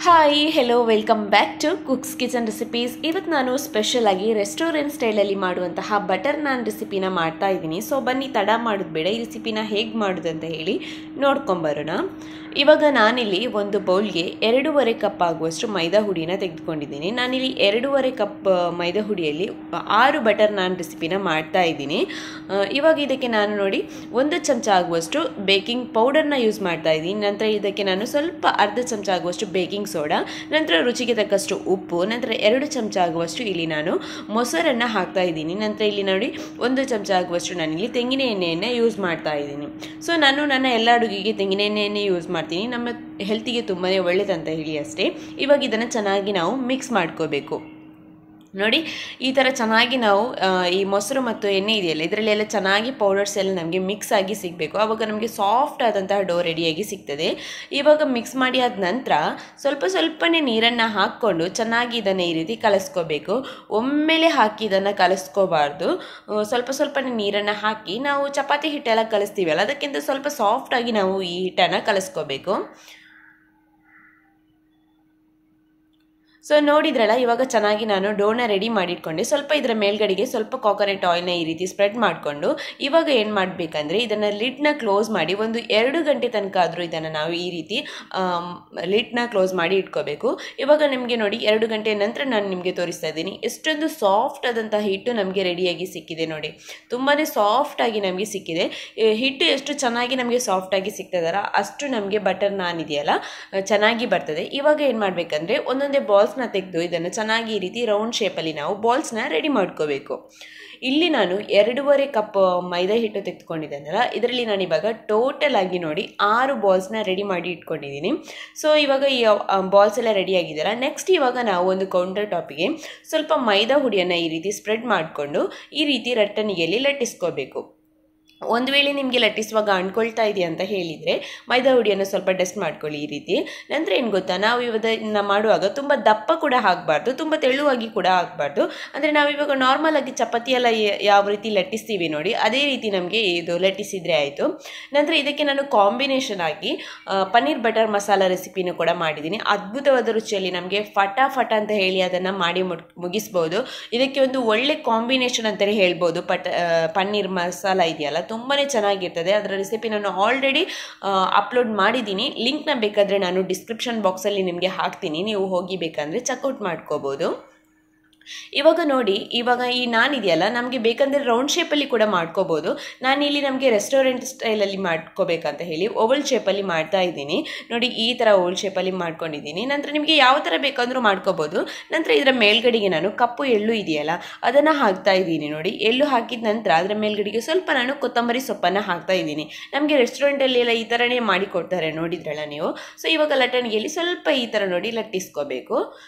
Hi hello welcome back to cooks kitchen recipes. ಇವತ್ತು ನಾನು special ಆಗಿ ರೆಸ್ಟೋರೆಂಟ್ ಸ್ಟೈಲಲ್ಲಿ ಮಾಡುವಂತಹ ಬಟರ್ ನಾನ್ ರೆಸಿಪಿನ ಮಾಡ್ತಾ ಇದ್ದೀನಿ. ಸೊ ಬನ್ನಿ ತಡ ಮಾಡೋದು ಬೇಡ, ಈ ರೆಸಿಪಿನ ಹೇಗೆ ಮಾಡೋದು ಅಂತ ಹೇಳಿ ನೋಡ್ಕೊಂಬರೋಣ. ಇವಾಗ ನಾನಿಲ್ಲಿ ಒಂದು ಬೌಲ್ಗೆ 2.5 ಕಪ್ ಆಗುವಷ್ಟು ಮೈದಾ ಹುಡಿನ ತೆಗೆದುಕೊಂಡಿದ್ದೀನಿ. ನಾನಿಲ್ಲಿ 2.5 ಕಪ್ ಮೈದಾ ಹುಡಿಯಲ್ಲಿ 6 ಬಟರ್ ನಾನ್ ರೆಸಿಪಿನ ಮಾಡ್ತಾ ಇದ್ದೀನಿ. ಇವಾಗ ಇದಕ್ಕೆ ನಾನು ನೋಡಿ 1 ಚಮಚ ಆಗುವಷ್ಟು ಬೇಕಿಂಗ್ ಪೌಡರ್ನ ಯೂಸ್ ಮಾಡ್ತಾ ಇದ್ದೀನಿ. ನಂತರ ಇದಕ್ಕೆ ನಾನು ಸ್ವಲ್ಪ ಅರ್ಧ ಚಮಚ ಆಗುವಷ್ಟು ಬೇಕಿಂಗ್ ಸೋಡಾ, ನಂತರ ರುಚಿಗೆ ತಕ್ಕಷ್ಟು ಉಪ್ಪು, ನಂತರ 2 ಚಮಚ ಆಗುವಷ್ಟು ಇಲ್ಲಿ ನಾನು ಮೊಸರನ್ನು ಹಾಕ್ತಾ ಇದ್ದೀನಿ. ನಂತರ ಇಲ್ಲಿ ನೋಡಿ 1 ಚಮಚ ಆಗುವಷ್ಟು ನಾನಿಲ್ಲಿ ತೆಂಗಿನ ಎಣ್ಣೆಯನ್ನು ಯೂಸ್ ಮಾಡ್ತಾ ಇದ್ದೀನಿ. ಸೊ ನಾನು ನನ್ನ ಎಲ್ಲ ಅಡುಗೆಗೆ ತೆಂಗಿನ ಎಣ್ಣೆಯನ್ನೇ ಯೂಸ್ ಮಾಡ್ತೀನಿ, ನಮ್ಮ ಹೆಲ್ತಿಗೆ ತುಂಬಾ ಒಳ್ಳೆಯದಂತ ಹೇಳಿ ಅಷ್ಟೇ. ಇವಾಗ ಇದನ್ನು ಚೆನ್ನಾಗಿ ನಾವು ಮಿಕ್ಸ್ ಮಾಡ್ಕೋಬೇಕು. ನೋಡಿ ಈ ಥರ ಚೆನ್ನಾಗಿ ನಾವು ಈ ಮೊಸರು ಮತ್ತು ಎಣ್ಣೆ ಇದೆಯಲ್ಲ ಇದರಲ್ಲೆಲ್ಲ ಚೆನ್ನಾಗಿ ಪೌಡರ್ಸ್ ಎಲ್ಲ ನಮಗೆ ಮಿಕ್ಸ್ ಆಗಿ ಸಿಗಬೇಕು. ಆವಾಗ ನಮಗೆ ಸಾಫ್ಟ್ ಆದಂತಹ ಡೋ ರೆಡಿಯಾಗಿ ಸಿಗ್ತದೆ. ಇವಾಗ ಮಿಕ್ಸ್ ಮಾಡಿ ಆದ ನಂತರ ಸ್ವಲ್ಪನೇ ನೀರನ್ನು ಹಾಕ್ಕೊಂಡು ಚೆನ್ನಾಗಿ ಇದನ್ನು ಈ ರೀತಿ ಕಲಸ್ಕೋಬೇಕು. ಒಮ್ಮೆಲೆ ಹಾಕಿ ಇದನ್ನು ಕಲಸ್ಕೋಬಾರ್ದು. ಸ್ವಲ್ಪನೇ ನೀರನ್ನು ಹಾಕಿ ನಾವು ಚಪಾತಿ ಹಿಟ್ಟೆಲ್ಲ ಕಲಿಸ್ತೀವಲ್ಲ ಅದಕ್ಕಿಂತ ಸ್ವಲ್ಪ ಸಾಫ್ಟಾಗಿ ನಾವು ಈ ಹಿಟ್ಟನ್ನು ಕಲಸ್ಕೋಬೇಕು. ಸೊ ನೋಡಿದ್ರಲ್ಲ, ಇವಾಗ ಚೆನ್ನಾಗಿ ನಾನು ಡೋನ ರೆಡಿ ಮಾಡಿಟ್ಕೊಂಡೆ. ಸ್ವಲ್ಪ ಇದರ ಮೇಲ್ಗಡೆಗೆ ಸ್ವಲ್ಪ ಕೋಕೋನಟ್ ಆಯಿಲ್ನ ಈ ರೀತಿ ಸ್ಪ್ರೆಡ್ ಮಾಡಿಕೊಂಡು ಇವಾಗ ಏನು ಮಾಡಬೇಕಂದ್ರೆ ಇದನ್ನು ಲಿಡ್ನ ಕ್ಲೋಸ್ ಮಾಡಿ 1-2 ಗಂಟೆ ತನಕ ಆದರೂ ಇದನ್ನು ನಾವು ಈ ರೀತಿ ಲಿಡ್ನ ಕ್ಲೋಸ್ ಮಾಡಿ ಇಟ್ಕೋಬೇಕು. ಇವಾಗ ನಿಮಗೆ ನೋಡಿ 2 ಗಂಟೆ ನಂತರ ನಾನು ನಿಮಗೆ ತೋರಿಸ್ತಾ ಇದ್ದೀನಿ ಎಷ್ಟೊಂದು ಸಾಫ್ಟ್ ಆದಂತಹ ಹಿಟ್ಟು ನಮಗೆ ರೆಡಿಯಾಗಿ ಸಿಕ್ಕಿದೆ. ನೋಡಿ ತುಂಬಾ ಸಾಫ್ಟಾಗಿ ನಮಗೆ ಸಿಕ್ಕಿದೆ. ಹಿಟ್ಟು ಎಷ್ಟು ಚೆನ್ನಾಗಿ ನಮಗೆ ಸಾಫ್ಟಾಗಿ ಸಿಗ್ತದಲ್ಲ ಅಷ್ಟು ನಮಗೆ ಬಟರ್ ನಾನ್ ಇದೆಯಲ್ಲ ಚೆನ್ನಾಗಿ ಬರ್ತದೆ. ಇವಾಗ ಏನು ಮಾಡಬೇಕಂದ್ರೆ ಒಂದೊಂದೇ ಬಾಲ್ಸ್ ತೆಗೆದು ಇದನ್ನು ಚೆನ್ನಾಗಿ ಈ ರೀತಿ ರೌಂಡ್ ಶೇಪಲ್ಲಿ ನಾವು ಬಾಲ್ಸ್ನ ರೆಡಿ ಮಾಡ್ಕೋಬೇಕು. ಇಲ್ಲಿ ನಾನು 2.5 ಕಪ್ ಮೈದಾ ಹಿಟ್ಟು ತೆಗೆದುಕೊಂಡಿದ್ದೇನಲ್ಲ ಇದರಲ್ಲಿ ನಾನು ಇವಾಗ ಟೋಟಲ್ ಆಗಿ ನೋಡಿ 6 ಬಾಲ್ಸ್ನ ರೆಡಿ ಮಾಡಿ ಇಟ್ಕೊಂಡಿದ್ದೀನಿ. ಸೊ ಇವಾಗ ಈ ಬಾಲ್ಸ್ ಎಲ್ಲ ರೆಡಿ ಆಗಿದ್ದಾರ. ನೆಕ್ಸ್ಟ್ ಇವಾಗ ನಾವು ಒಂದು ಕೌಂಟರ್ ಟಾಪಿಗೆ ಸ್ವಲ್ಪ ಮೈದಾ ಹುಡಿಯನ್ನು ಈ ರೀತಿ ಸ್ಪ್ರೆಡ್ ಮಾಡಿಕೊಂಡು ಈ ರೀತಿ ರಟ್ಟಣಿಗೆಯಲ್ಲಿ ಲಟ್ಟಿಸ್ಕೋಬೇಕು. ಒಂದು ವೇಳೆ ನಿಮಗೆ ಲಟ್ಟಿಸುವಾಗ ಅಂಡ್ಕೊಳ್ತಾ ಇದೆಯಾ ಅಂತ ಹೇಳಿದರೆ ಮೈದಾ ಹುಡಿಯನ್ನು ಸ್ವಲ್ಪ ಡಸ್ಟ್ ಮಾಡ್ಕೊಳ್ಳಿ ಈ ರೀತಿ. ನಂತರ ಏನು ಗೊತ್ತಾ, ನಾವು ಇವನ್ನ ಮಾಡುವಾಗ ತುಂಬ ದಪ್ಪ ಕೂಡ ಆಗಬಾರ್ದು, ತುಂಬ ತೆಳುವಾಗಿ ಕೂಡ ಆಗಬಾರ್ದು. ಅಂದರೆ ನಾವು ಇವಾಗ ನಾರ್ಮಲ್ ಆಗಿ ಚಪಾತಿ ಎಲ್ಲ ಯಾವ ರೀತಿ ಲಟ್ಟಿಸ್ತೀವಿ ನೋಡಿ ಅದೇ ರೀತಿ ನಮಗೆ ಇದು ಲಟ್ಟಿಸಿದರೆ ಆಯಿತು. ನಂತರ ಇದಕ್ಕೆ ನಾನು ಕಾಂಬಿನೇಷನ್ ಆಗಿ ಪನ್ನೀರ್ ಬಟರ್ ಮಸಾಲ ರೆಸಿಪಿನೂ ಕೂಡ ಮಾಡಿದ್ದೀನಿ. ಅದ್ಭುತವಾದ ರುಚಿಯಲ್ಲಿ ನಮಗೆ ಫಟ ಅಂತ ಹೇಳಿ ಅದನ್ನು ಮಾಡಿ ಮುಗಿಸ್ಬೋದು. ಇದಕ್ಕೆ ಒಂದು ಒಳ್ಳೆ ಕಾಂಬಿನೇಷನ್ ಅಂತಲೇ ಹೇಳ್ಬೋದು. ಪನ್ನೀರ್ ಮಸಾಲ ಇದೆಯಲ್ಲ ತುಂಬಾ ಚೆನ್ನಾಗಿರ್ತದೆ. ಅದರ ರೆಸಿಪಿ ನಾನು ಆಲ್ರೆಡಿ ಅಪ್ಲೋಡ್ ಮಾಡಿದ್ದೀನಿ. ಲಿಂಕ್ನ ಬೇಕಾದರೆ ನಾನು ಡಿಸ್ಕ್ರಿಪ್ಷನ್ ಬಾಕ್ಸಲ್ಲಿ ನಿಮಗೆ ಹಾಕ್ತೀನಿ, ನೀವು ಹೋಗಿ ಬೇಕಂದರೆ ಚೆಕ್ಔಟ್ ಮಾಡ್ಕೋಬೋದು. ಇವಾಗ ನೋಡಿ, ಇವಾಗ ಈ ನಾನ್ ಇದೆಯಲ್ಲ ನಮಗೆ ಬೇಕಂದರೆ ರೌಂಡ್ ಶೇಪಲ್ಲಿ ಕೂಡ ಮಾಡ್ಕೋಬೋದು. ನಾನಿಲ್ಲಿ ನಮಗೆ ರೆಸ್ಟೋರೆಂಟ್ ಸ್ಟೈಲಲ್ಲಿ ಮಾಡ್ಕೋಬೇಕಂತ ಹೇಳಿ ಓವಲ್ ಶೇಪಲ್ಲಿ ಮಾಡ್ತಾ ಇದ್ದೀನಿ. ನೋಡಿ ಈ ಥರ ಓವಲ್ ಶೇಪಲ್ಲಿ ಮಾಡ್ಕೊಂಡಿದ್ದೀನಿ. ನಂತರ ನಿಮಗೆ ಯಾವ ಥರ ಬೇಕಂದ್ರೂ ಮಾಡ್ಕೋಬೋದು. ನಂತರ ಇದರ ಮೇಲ್ಗಡೆಗೆ ನಾನು ಕಪ್ಪು ಎಳ್ಳು ಇದೆಯಲ್ಲ ಅದನ್ನು ಹಾಕ್ತಾ ಇದ್ದೀನಿ. ನೋಡಿ ಎಳ್ಳು ಹಾಕಿದ ನಂತರ ಅದರ ಮೇಲ್ಗಡೆಗೆ ಸ್ವಲ್ಪ ನಾನು ಕೊತ್ತಂಬರಿ ಸೊಪ್ಪನ್ನು ಹಾಕ್ತಾ ಇದ್ದೀನಿ. ನಮಗೆ ರೆಸ್ಟೋರೆಂಟಲ್ಲಿ ಎಲ್ಲ ಈ ಥರನೇ ಮಾಡಿಕೊಡ್ತಾರೆ, ನೋಡಿದ್ರಲ್ಲ ನೀವು. ಸೊ ಇವಾಗ ಲಟ್ಟಣಿಗೆಯಲ್ಲಿ ಸ್ವಲ್ಪ ಈ ಥರ ನೋಡಿ ಲಟ್ಟಿಸ್ಕೋಬೇಕು.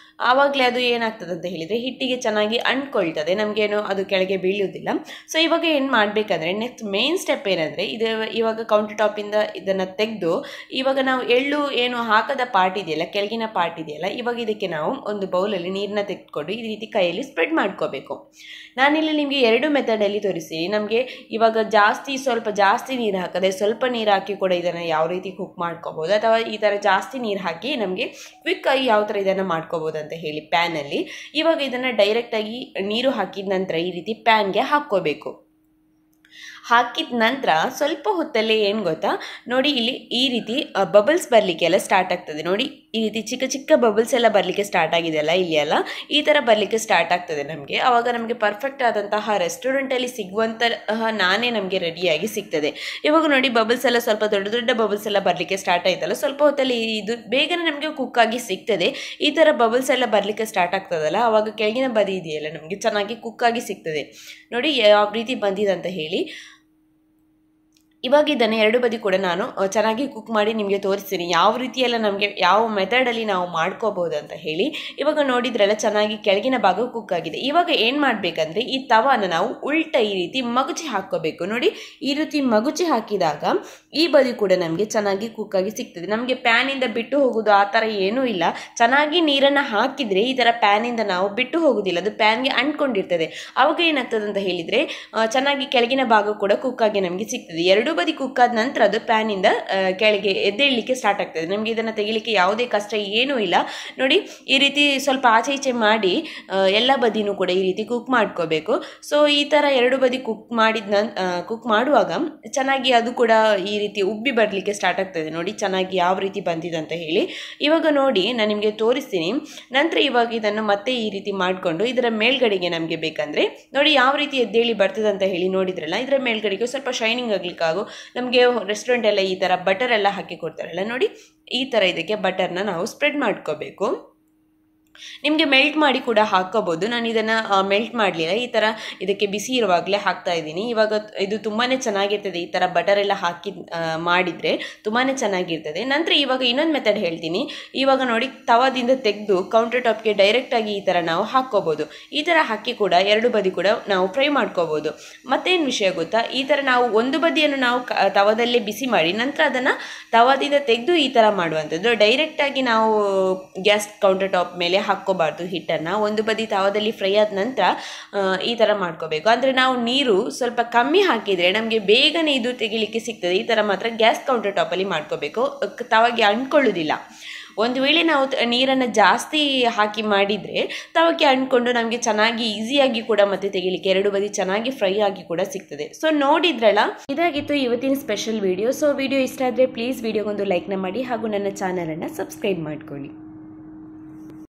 ಆವಾಗಲೇ ಅದು ಏನಾಗ್ತದೆ ಅಂತ ಹೇಳಿದರೆ ಹಿಟ್ಟಿಗೆ ಚೆನ್ನಾಗಿ ಅಂಟ್ಕೊಳ್ತದೆ, ನಮಗೇನು ಅದು ಕೆಳಗೆ ಬೀಳುವುದಿಲ್ಲ. ಸೊ ಇವಾಗ ಏನು ಮಾಡಬೇಕಂದ್ರೆ ನೆಕ್ಸ್ಟ್ ಮೇನ್ ಸ್ಟೆಪ್ ಏನಂದರೆ ಇವಾಗ ಕೌಂಟರ್ ಟಾಪಿಂದ ಇದನ್ನು ತೆಗೆದು ಇವಾಗ ನಾವು ಎಳ್ಳು ಏನು ಹಾಕದ ಪಾರ್ಟ್ ಇದೆಯಲ್ಲ ಕೆಳಗಿನ ಪಾರ್ಟ್ ಇದೆಯಲ್ಲ ಇವಾಗ ಇದಕ್ಕೆ ನಾವು ಒಂದು ಬೌಲಲ್ಲಿ ನೀರನ್ನ ತೆಗೆದುಕೊಂಡು ಈ ರೀತಿ ಕೈಯಲ್ಲಿ ಸ್ಪ್ರೆಡ್ ಮಾಡ್ಕೋಬೇಕು. ನಾನಿಲ್ಲಿ ನಿಮಗೆ 2 ಮೆಥಡಲ್ಲಿ ತೋರಿಸ್ತೀನಿ. ನಮಗೆ ಇವಾಗ ಸ್ವಲ್ಪ ಜಾಸ್ತಿ ನೀರು ಹಾಕದೆ ಸ್ವಲ್ಪ ನೀರು ಹಾಕಿ ಕೂಡ ಇದನ್ನು ಯಾವ ರೀತಿ ಕುಕ್ ಮಾಡ್ಕೋಬೋದು, ಅಥವಾ ಈ ಥರ ಜಾಸ್ತಿ ನೀರು ಹಾಕಿ ನಮಗೆ ಕ್ವಿಕ್ಕಾಗಿ ಯಾವ ಥರ ಇದನ್ನು ಮಾಡ್ಕೋಬೋದು ಅಂತ ಹೇಳಿ ಪ್ಯಾನಲ್ಲಿ. ಇವಾಗ ಇದನ್ನು ಡೈರೆಕ್ಟಾಗಿ ನೀರು ಹಾಕಿದ ನಂತರ ಈ ರೀತಿ ಪ್ಯಾನ್ಗೆ ಹಾಕ್ಕೋಬೇಕು. ಹಾಕಿದ ನಂತರ ಸ್ವಲ್ಪ ಹೊತ್ತಲ್ಲೇ ಏನು ಗೊತ್ತಾ, ನೋಡಿ ಇಲ್ಲಿ ಈ ರೀತಿ ಬಬಲ್ಸ್ ಬರಲಿಕ್ಕೆ ಎಲ್ಲ ಸ್ಟಾರ್ಟ್ ಆಗ್ತದೆ. ನೋಡಿ ಈ ರೀತಿ ಚಿಕ್ಕ ಬಬಲ್ಸ್ ಎಲ್ಲ ಬರಲಿಕ್ಕೆ ಸ್ಟಾರ್ಟ್ ಆಗಿದೆಯಲ್ಲ ಇಲ್ಲಿ ಎಲ್ಲ ಈ ಥರ ಬರಲಿಕ್ಕೆ ಸ್ಟಾರ್ಟ್ ಆಗ್ತದೆ ನಮಗೆ. ಆವಾಗ ನಮಗೆ ಪರ್ಫೆಕ್ಟ್ ಆದಂತಹ ರೆಸ್ಟೋರೆಂಟಲ್ಲಿ ಸಿಗುವಂತಹ ನಾನೇ ನಮಗೆ ರೆಡಿಯಾಗಿ ಸಿಗ್ತದೆ. ಇವಾಗ ನೋಡಿ ಬಬಲ್ಸ್ ಎಲ್ಲ ಸ್ವಲ್ಪ ದೊಡ್ಡ ಬಬಲ್ಸ್ ಎಲ್ಲ ಬರಲಿಕ್ಕೆ ಸ್ಟಾರ್ಟ್ ಆಯ್ತಲ್ಲ, ಸ್ವಲ್ಪ ಹೊತ್ತಲ್ಲಿ ಇದು ಬೇಗನೆ ನಮಗೆ ಕುಕ್ ಆಗಿ ಸಿಗ್ತದೆ. ಈ ಥರ ಬಬಲ್ಸ್ ಎಲ್ಲ ಬರಲಿಕ್ಕೆ ಸ್ಟಾರ್ಟ್ ಆಗ್ತದಲ್ಲ ಆವಾಗ ಕೆಳಗಿನ ಬದಿ ಇದೆಯಲ್ಲ ನಮಗೆ ಚೆನ್ನಾಗಿ ಕುಕ್ ಆಗಿ ಸಿಗ್ತದೆ. ನೋಡಿ ಯಾವ ರೀತಿ ಬಂದಿದೆ ಅಂತ ಹೇಳಿ. ಇವಾಗ ಇದನ್ನು 2 ಬದಿ ಕೂಡ ನಾನು ಚೆನ್ನಾಗಿ ಕುಕ್ ಮಾಡಿ ನಿಮಗೆ ತೋರಿಸ್ತೀನಿ ಯಾವ ರೀತಿಯೆಲ್ಲ ನಮಗೆ ಯಾವ ಮೆಥಡಲ್ಲಿ ನಾವು ಮಾಡ್ಕೋಬೋದು ಅಂತ ಹೇಳಿ. ಇವಾಗ ನೋಡಿದ್ರೆಲ್ಲ ಚೆನ್ನಾಗಿ ಕೆಳಗಿನ ಭಾಗ ಕುಕ್ ಆಗಿದೆ. ಇವಾಗ ಏನು ಮಾಡಬೇಕಂದ್ರೆ ಈ ತವಾನ ನಾವು ಉಲ್ಟ ಈ ರೀತಿ ಮಗುಚಿ ಹಾಕ್ಕೋಬೇಕು. ನೋಡಿ ಈ ರೀತಿ ಮಗುಚಿ ಹಾಕಿದಾಗ ಈ ಬದಿ ಕೂಡ ನಮಗೆ ಚೆನ್ನಾಗಿ ಕುಕ್ ಆಗಿ ಸಿಗ್ತದೆ. ನಮಗೆ ಪ್ಯಾನಿಂದ ಬಿಟ್ಟು ಹೋಗೋದು ಆ ಥರ ಏನೂ ಇಲ್ಲ. ಚೆನ್ನಾಗಿ ನೀರನ್ನು ಹಾಕಿದರೆ ಈ ಥರ ಪ್ಯಾನಿಂದ ನಾವು ಬಿಟ್ಟು ಹೋಗೋದಿಲ್ಲ, ಅದು ಪ್ಯಾನ್ಗೆ ಅಂಟ್ಕೊಂಡಿರ್ತದೆ. ಆವಾಗ ಏನಾಗ್ತದೆ ಅಂತ ಹೇಳಿದರೆ ಚೆನ್ನಾಗಿ ಕೆಳಗಿನ ಭಾಗ ಕೂಡ ಕುಕ್ ಆಗಿ ನಮಗೆ ಸಿಗ್ತದೆ. 2 ಎರಡು ಬದಿ ಕುಕ್ ಆದ ನಂತರ ಅದು ಪ್ಯಾನಿಂದ ಕೆಳಗೆ ಎದ್ದೇಳಲಿಕ್ಕೆ ಸ್ಟಾರ್ಟ್ ಆಗ್ತದೆ. ನಮಗೆ ಇದನ್ನು ತೆಗಿಲಿಕ್ಕೆ ಯಾವುದೇ ಕಷ್ಟ ಏನೂ ಇಲ್ಲ. ನೋಡಿ ಈ ರೀತಿ ಸ್ವಲ್ಪ ಆಚೆ ಈಚೆ ಮಾಡಿ ಎಲ್ಲ ಬದಿನೂ ಕೂಡ ಈ ರೀತಿ ಕುಕ್ ಮಾಡ್ಕೋಬೇಕು. ಸೊ ಈ ಥರ ಎರಡು ಬದಿ ಕುಕ್ ಮಾಡುವಾಗ ಚೆನ್ನಾಗಿ ಅದು ಕೂಡ ಈ ರೀತಿ ಉಬ್ಬಿ ಬರಲಿಕ್ಕೆ ಸ್ಟಾರ್ಟ್ ಆಗ್ತದೆ. ನೋಡಿ ಚೆನ್ನಾಗಿ ಯಾವ ರೀತಿ ಬಂದಿದೆ ಅಂತ ಹೇಳಿ. ಇವಾಗ ನೋಡಿ ನಾನು ನಿಮಗೆ ತೋರಿಸ್ತೀನಿ. ನಂತರ ಇವಾಗ ಇದನ್ನು ಮತ್ತೆ ಈ ರೀತಿ ಮಾಡಿಕೊಂಡು ಇದರ ಮೇಲ್ಗಡೆಗೆ ನಮಗೆ ಬೇಕಂದರೆ ನೋಡಿ ಯಾವ ರೀತಿ ಎದ್ದೇಳಿ ಬರ್ತದೆ ಅಂತ ಹೇಳಿ ನೋಡಿದ್ರಲ್ಲ, ಇದರ ಮೇಲ್ಗಡೆಗೆ ಸ್ವಲ್ಪ ಶೈನಿಂಗ್ ಆಗ್ಲಿಕ್ಕಾಗು ನಮಗೆ ರೆಸ್ಟೋರೆಂಟ್ ಎಲ್ಲ ಈ ಥರ ಬಟರ್ ಎಲ್ಲ ಹಾಕಿ ಕೊಡ್ತಾರಲ್ಲ, ನೋಡಿ ಈ ಥರ ಇದಕ್ಕೆ ಬಟರ್ನ ನಾವು ಸ್ಪ್ರೆಡ್ ಮಾಡ್ಕೋಬೇಕು. ನಿಮಗೆ ಮೆಲ್ಟ್ ಮಾಡಿ ಕೂಡ ಹಾಕೋಬೋದು. ನಾನು ಇದನ್ನು ಮೆಲ್ಟ್ ಮಾಡಲಿಲ್ಲ, ಈ ಥರ ಇದಕ್ಕೆ ಬಿಸಿ ಇರುವಾಗಲೇ ಹಾಕ್ತಾ ಇದ್ದೀನಿ. ಇವಾಗ ಇದು ತುಂಬಾ ಚೆನ್ನಾಗಿರ್ತದೆ, ಈ ಥರ ಬಟರ್ ಎಲ್ಲ ಹಾಕಿ ಮಾಡಿದರೆ ತುಂಬಾ ಚೆನ್ನಾಗಿರ್ತದೆ. ನಂತರ ಇವಾಗ ಇನ್ನೊಂದು ಮೆಥಡ್ ಹೇಳ್ತೀನಿ. ಇವಾಗ ನೋಡಿ ತವಾದಿಂದ ತೆಗೆದು ಕೌಂಟರ್ ಟಾಪ್ಗೆ ಡೈರೆಕ್ಟಾಗಿ ಈ ಥರ ನಾವು ಹಾಕ್ಕೋಬೋದು. ಈ ಥರ ಹಾಕಿ ಕೂಡ ಎರಡು ಬದಿ ಕೂಡ ನಾವು ಫ್ರೈ ಮಾಡ್ಕೋಬೋದು. ಮತ್ತೇನು ವಿಷಯ ಗೊತ್ತಾ, ಈ ಥರ ನಾವು ಒಂದು ಬದಿಯನ್ನು ನಾವು ತವಾದಲ್ಲೇ ಬಿಸಿ ಮಾಡಿ ನಂತರ ಅದನ್ನು ತವಾದಿಂದ ತೆಗೆದು ಈ ಥರ ಮಾಡುವಂಥದ್ದು. ಡೈರೆಕ್ಟಾಗಿ ನಾವು ಗ್ಯಾಸ್ ಕೌಂಟರ್ ಟಾಪ್ ಮೇಲೆ ಹಾಕ್ಕೋಬಾರ್ದು. ಹಿಟ್ಟನ್ನು ಒಂದು ಬದಿ ತವಾದಲ್ಲಿ ಫ್ರೈ ಆದ ನಂತರ ಈ ಥರ ಮಾಡ್ಕೋಬೇಕು. ಅಂದರೆ ನಾವು ನೀರು ಸ್ವಲ್ಪ ಕಮ್ಮಿ ಹಾಕಿದರೆ ನಮಗೆ ಬೇಗನೆ ಇದು ತೆಗಿಲಿಕ್ಕೆ ಸಿಗ್ತದೆ. ಈ ಥರ ಮಾತ್ರ ಗ್ಯಾಸ್ ಕೌಂಟರ್ ಟಾಪಲ್ಲಿ ಮಾಡ್ಕೋಬೇಕು, ತವಾಗೆ ಅಂಟ್ಕೊಳ್ಳೋದಿಲ್ಲ. ಒಂದು ವೇಳೆ ನಾವು ನೀರನ್ನು ಜಾಸ್ತಿ ಹಾಕಿ ಮಾಡಿದರೆ ತವಕ್ಕೆ ಅಂಟ್ಕೊಂಡು ನಮಗೆ ಚೆನ್ನಾಗಿ ಈಸಿಯಾಗಿ ಕೂಡ ಮತ್ತೆ ತೆಗಿಲಿಕ್ಕೆ ಎರಡು ಬದಿ ಚೆನ್ನಾಗಿ ಫ್ರೈ ಆಗಿ ಕೂಡ ಸಿಗ್ತದೆ. ಸೊ ನೋಡಿದ್ರಲ್ಲ, ಇದಾಗಿತ್ತು ಇವತ್ತಿನ ಸ್ಪೆಷಲ್ ವಿಡಿಯೋ. ಸೊ ವಿಡಿಯೋ ಇಷ್ಟ ಆದರೆ ಪ್ಲೀಸ್ ವಿಡಿಯೋಗೊಂದು ಲೈಕ್ನ ಮಾಡಿ ಹಾಗೂ ನನ್ನ ಚಾನಲನ್ನು ಸಬ್ಸ್ಕ್ರೈಬ್ ಮಾಡ್ಕೊಳ್ಳಿ.